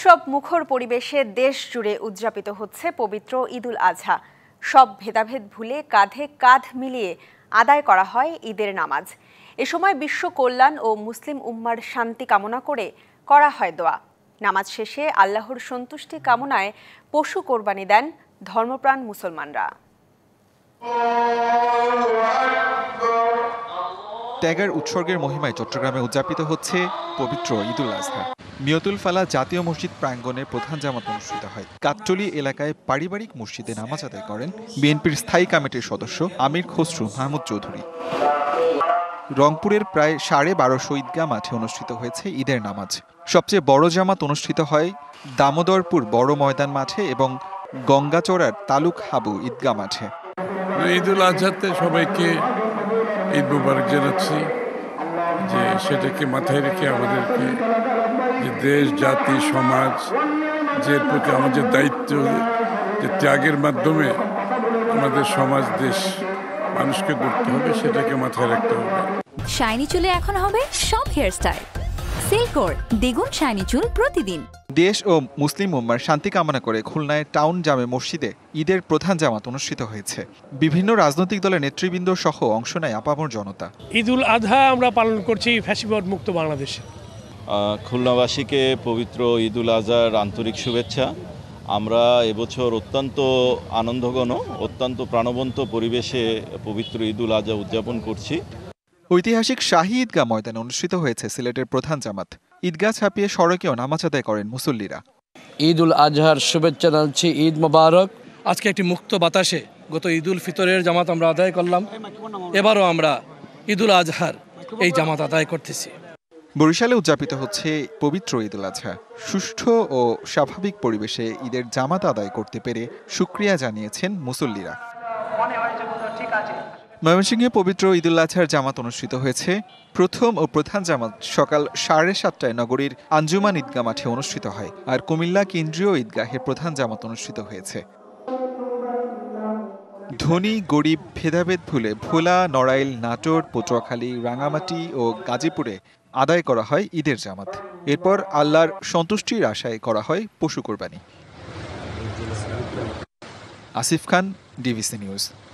উৎসব মুখর পরিবেশে দেশ জুড়ে উদযাপিত হচ্ছে পবিত্র ঈদুল আজহা। সব ভেদাভেদ ভুলে কাঁধে কাঁধ মিলিয়ে আদায় করা হয় ঈদের নামাজ। এ সময় বিশ্ব কল্যাণ ও মুসলিম উম্মার শান্তি কামনা করে করা হয় দোয়া। নামাজ শেষে আল্লাহর সন্তুষ্টি কামনায় পশু কোরবানি দেন ধর্মপ্রাণ মুসলমানরা। ত্যাগের উৎসর্গের মহিমায় চট্টগ্রামে উদযাপিত হচ্ছে পবিত্র ঈদুল আজহা। মিয়তুল ফালা জাতীয় মসজিদ প্রাঙ্গণে প্রধান জামাত অনুষ্ঠিত হয়। কাকটলি এলাকায় পারিবারিক মসজিদে নামাজ আদায় করেন বিএনপির স্থায়ী কমিটির সদস্য আমির খসরু মাহমুদ চৌধুরী। রংপুরের প্রায় 1250 ঈদগাহ মাঠে অনুষ্ঠিত হয়েছে ঈদের নামাজ। সবচেয়ে বড় জামাত অনুষ্ঠিত হয় দামোদরপুর বড় ময়দান মাঠে এবং গঙ্গাচড়ার তালুক হাবু ঈদগাহ মাঠে। ঈদুল আজহাতে সবাইকে ঈদ মুবারক জানাচ্ছি, যে সেটাকে মাথায় রেখে আমাদেরকে যে দেশ জাতি সমাজ যে প্রতি আমাদের দায়িত্ব, যে ত্যাগের মাধ্যমে আমাদের সমাজ দেশ মানুষকে গড়তে হবে, সেটাকে মাথায় রাখতে হবে। শাইনি চুলে এখন হবে সব হেয়ারস্টাইল। সিল্কোর দ্বিগুণ শাইনি চুল প্রতিদিন। দেশ ও মুসলিম উম্মার শান্তি কামনা করে খুলনায় টাউন জামে মসজিদে ঈদের প্রধান জামাত অনুষ্ঠিত হয়েছে। বিভিন্ন রাজনৈতিক দলের নেতৃবৃন্দ সহ অংশ নেয় আপামর জনতা। ঈদুল আজহা আমরা পালন করছি ফ্যাসিবাদ মুক্ত বাংলাদেশে। খুলনাবাসীকে পবিত্র ঈদুল আজহার আন্তরিক শুভেচ্ছা। আমরা এবছর অত্যন্ত আনন্দঘন, অত্যন্ত প্রাণবন্ত পরিবেশে পবিত্র ঈদুল আজহা উদযাপন করছি। ঐতিহাসিক শাহী ঈদগাহ ময়দানে অনুষ্ঠিত হয়েছে সিলেটের প্রধান জামাত। ঈদগাহ ছাপিয়ে সড়কেও নামাজ আদায় করেন মুসল্লিরা। ঈদুল আজহার শুভেচ্ছা জানাচ্ছি, ঈদ মোবারক। আজকে একটি মুক্ত বাতাসে গত ঈদুল ফিতরের জামাত আমরা আদায় করলাম, এবারও আমরা ঈদুল আজহার এই জামাত আদায় করতেছি। বরিশালে উদযাপিত হচ্ছে পবিত্র ঈদুল আজহা। সুষ্ঠু ও স্বাভাবিক পরিবেশে ঈদের জামাত আদায় করতে পেরে শুকরিয়া জানিয়েছেন মুসল্লিরা। ময়মনসিংহে পবিত্র ঈদুল আজহার জামাত অনুষ্ঠিত হয়েছে। প্রথম ও প্রধান জামাত সকাল 7:30টায় নগরীর আঞ্জুমান ঈদগাহ মাঠে অনুষ্ঠিত হয়, আর কুমিল্লা কেন্দ্রীয় ঈদগাহে প্রধান জামাত অনুষ্ঠিত হয়েছে। ধনী গরিব ভেদাভেদ ভুলে ভোলা, নড়াইল, নাটোর, পটুয়াখালী, রাঙামাটি ও গাজীপুরে আদায় করা হয় ঈদের জামাত। এরপর আল্লাহর সন্তুষ্টির আশায় করা হয় পশু কোরবানি। আসিফ খান, ডিভিসি নিউজ।